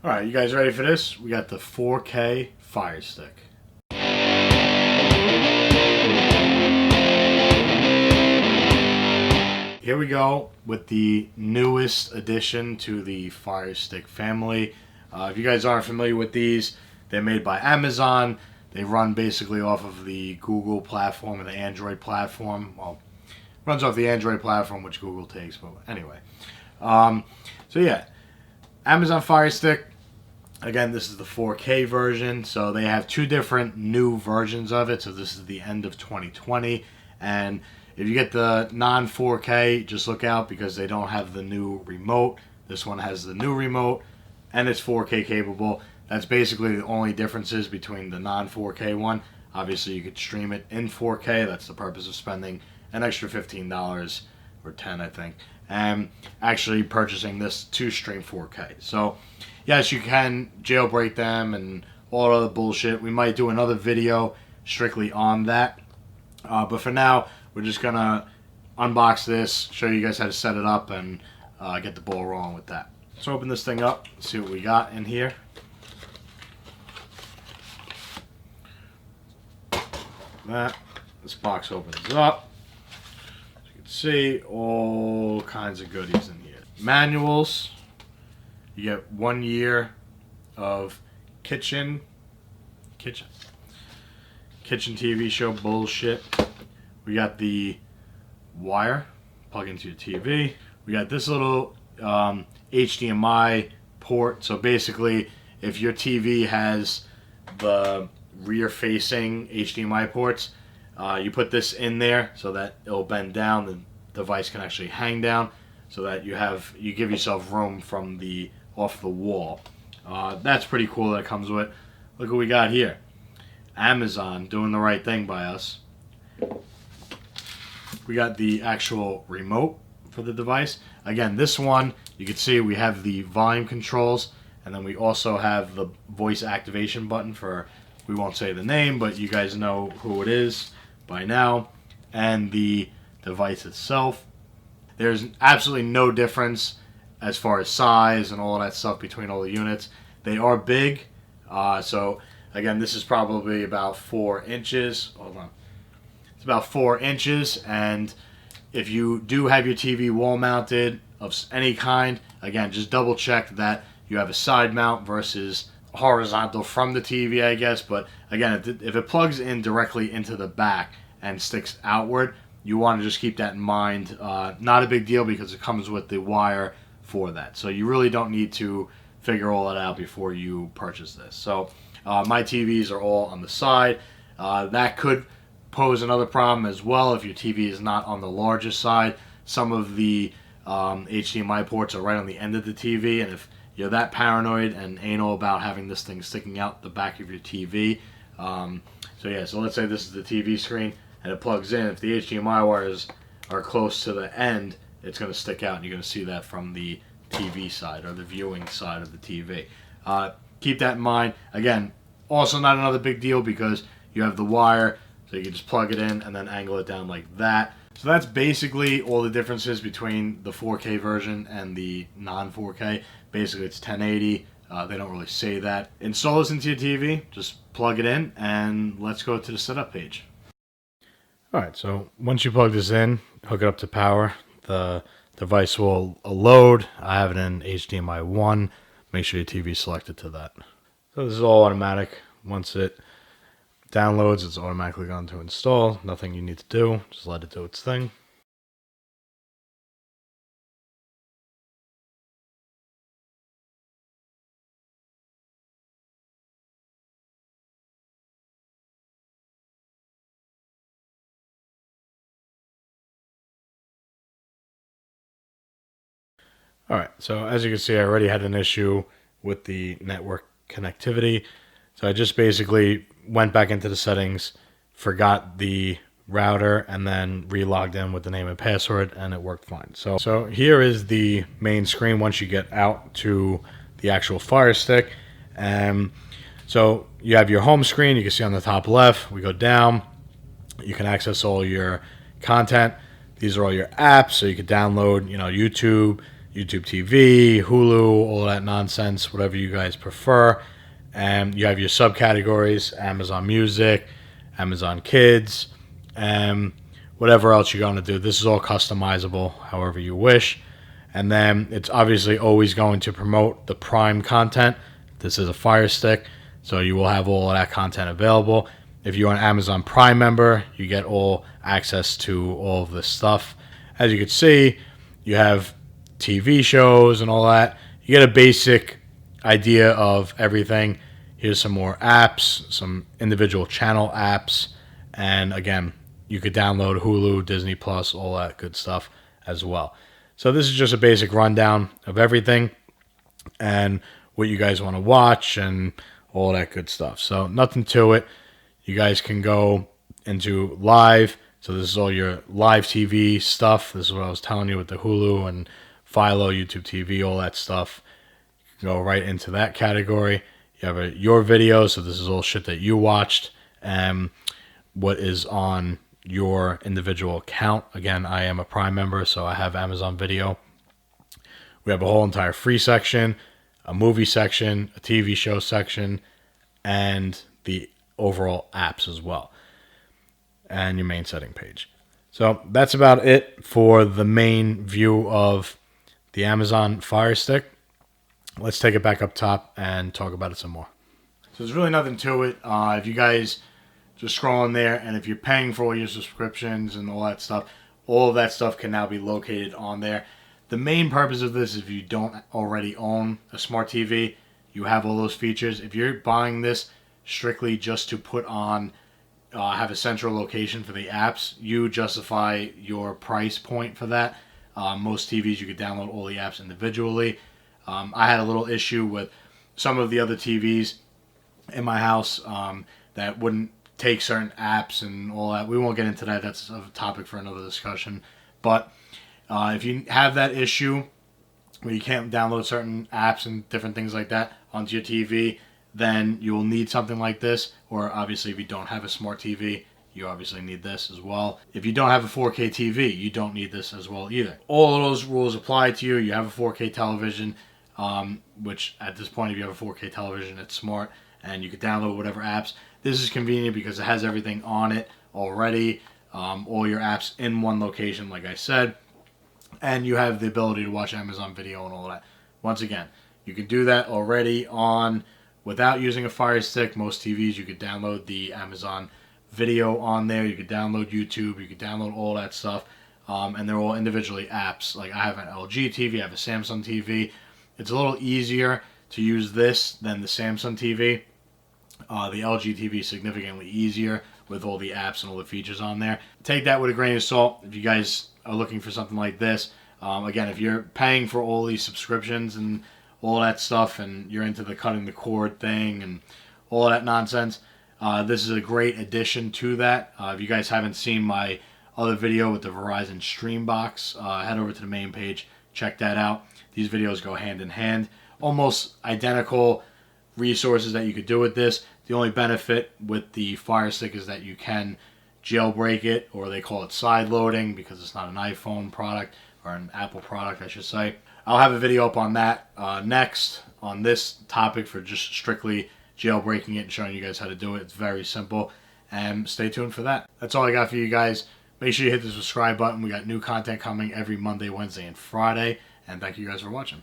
All right, you guys ready for this? We got the 4K FireStick. Here we go with the newest addition to the FireStick family. If you guys aren't familiar with these, they're made by Amazon. They run basically off of the Google platform and the Android platform. Well, runs off the Android platform, which Google takes, but anyway. So yeah, Amazon FireStick. Again, this is the 4K version, so they have two different new versions of it. So this is the end of 2020, and if you get the non-4K, just look out because they don't have the new remote. This one has the new remote, and it's 4K capable. That's basically the only differences between the non-4K one. Obviously, you could stream it in 4K. That's the purpose of spending an extra $15 or $10, I think, and actually purchasing this to stream 4K. So yes, you can jailbreak them and all other bullshit. We might do another video strictly on that. But for now, we're just going to unbox this, show you guys how to set it up, and get the ball rolling with that. Let's open this thing up, see what we got in here. This box opens up. As you can see, all kinds of goodies in here. Manuals. You get 1 year of kitchen TV show bullshit. We got the wire, plug into your TV. We got this little HDMI port. So basically, if your TV has the rear-facing HDMI ports, you put this in there so that it'll bend down. The device can actually hang down, so that you give yourself room from the off the wall. That's pretty cool that comes with. Look what we got here. Amazon doing the right thing by us. We got the actual remote for the device. Again, this one, you can see we have the volume controls, and then we also have the voice activation button for, we won't say the name, but you guys know who it is by now, and the device itself. There's absolutely no difference as far as size and all that stuff between all the units. They are big, so again, this is probably about 4 inches. Hold on. It's about 4 inches, and if you do have your TV wall mounted of any kind, again, just double check that you have a side mount versus horizontal from the TV, I guess. But again, if it plugs in directly into the back and sticks outward, you want to just keep that in mind. Not a big deal because it comes with the wire for that. So you really don't need to figure all that out before you purchase this. So my TVs are all on the side. That could pose another problem as well if your TV is not on the largest side. Some of the HDMI ports are right on the end of the TV, and if you're that paranoid and anal about having this thing sticking out the back of your TV, so let's say this is the TV screen and it plugs in. If the HDMI wires are close to the end, it's going to stick out, and you're going to see that from the TV side or the viewing side of the TV. Keep that in mind. Again, also not another big deal because you have the wire, so you can just plug it in and then angle it down like that. So that's basically all the differences between the 4K version and the non-4K. Basically, it's 1080. They don't really say that. Install this into your TV. Just plug it in, and let's go to the setup page. All right, so once you plug this in, hook it up to power. The device will load. I have it in HDMI 1. Make sure your TV is selected to that. So this is all automatic. Once it downloads, it's automatically going to install. Nothing you need to do. Just let it do its thing. All right, so as you can see, I already had an issue with the network connectivity. So I just basically went back into the settings, forgot the router, and then re-logged in with the name and password, and it worked fine. So here is the main screen once you get out to the actual Fire Stick. So you have your home screen. You can see on the top left, we go down. You can access all your content. These are all your apps, so you can download, YouTube. YouTube TV, Hulu, all that nonsense, whatever you guys prefer. And you have your subcategories, Amazon Music, Amazon Kids, and whatever else you're going to do. This is all customizable however you wish. And then it's obviously always going to promote the Prime content. This is a FireStick, so you will have all of that content available. If you're an Amazon Prime member, you get all access to all of this stuff. As you can see, you have TV shows and all that. You get a basic idea of everything. Here's some more apps, some individual channel apps, and again, you could download Hulu, Disney Plus, all that good stuff as well. So this is just a basic rundown of everything and what you guys want to watch and all that good stuff. So nothing to it. You guys can go into live. So this is all your live TV stuff. This is what I was telling you with the Hulu and Philo, YouTube TV, all that stuff. You can go right into that category. You have your video, so this is all shit that you watched and what is on your individual account. Again, I am a Prime member, so I have Amazon Video. We have a whole entire free section, a movie section, a TV show section, and the overall apps as well, and your main setting page. So that's about it for the main view of the Amazon Fire Stick. Let's take it back up top and talk about it some more. So there's really nothing to it. If you guys just scroll in there, and if you're paying for all your subscriptions and all that stuff, all of that stuff can now be located on there. The main purpose of this, if you don't already own a smart TV, you have all those features. If you're buying this strictly just to put on, have a central location for the apps, you justify your price point for that. Most TVs, you could download all the apps individually. I had a little issue with some of the other TVs in my house that wouldn't take certain apps and all that. We won't get into that. That's a topic for another discussion. But if you have that issue where you can't download certain apps and different things like that onto your TV, then you will need something like this. Or obviously, if you don't have a smart TV, you obviously need this as well. If you don't have a 4K TV, you don't need this as well either. All of those rules apply to you. You have a 4K television, which at this point, if you have a 4K television, it's smart, and you can download whatever apps. This is convenient because it has everything on it already, all your apps in one location, like I said, and you have the ability to watch Amazon Video and all that. Once again, you can do that already on, without using a Fire Stick. Most TVs, you could download the Amazon Video on there. You could download YouTube. You could download all that stuff, and they're all individually apps. Like I have an LG TV, I have a Samsung TV. It's a little easier to use this than the Samsung TV. The LG TV is significantly easier with all the apps and all the features on there. Take that with a grain of salt if you guys are looking for something like this. Again, if you're paying for all these subscriptions and all that stuff and you're into the cutting the cord thing and all that nonsense, this is a great addition to that. If you guys haven't seen my other video with the Verizon Stream Box, head over to the main page, check that out. These videos go hand in hand. Almost identical resources that you could do with this. The only benefit with the Fire Stick is that you can jailbreak it, or they call it side loading because it's not an iPhone product, or an Apple product I should say. I'll have a video up on that next on this topic for just strictly jailbreaking it and showing you guys how to do it. It's very simple, and stay tuned for that. That's all I got for you guys. Make sure you hit the subscribe button. We got new content coming every Monday, Wednesday, and Friday, and thank you guys for watching.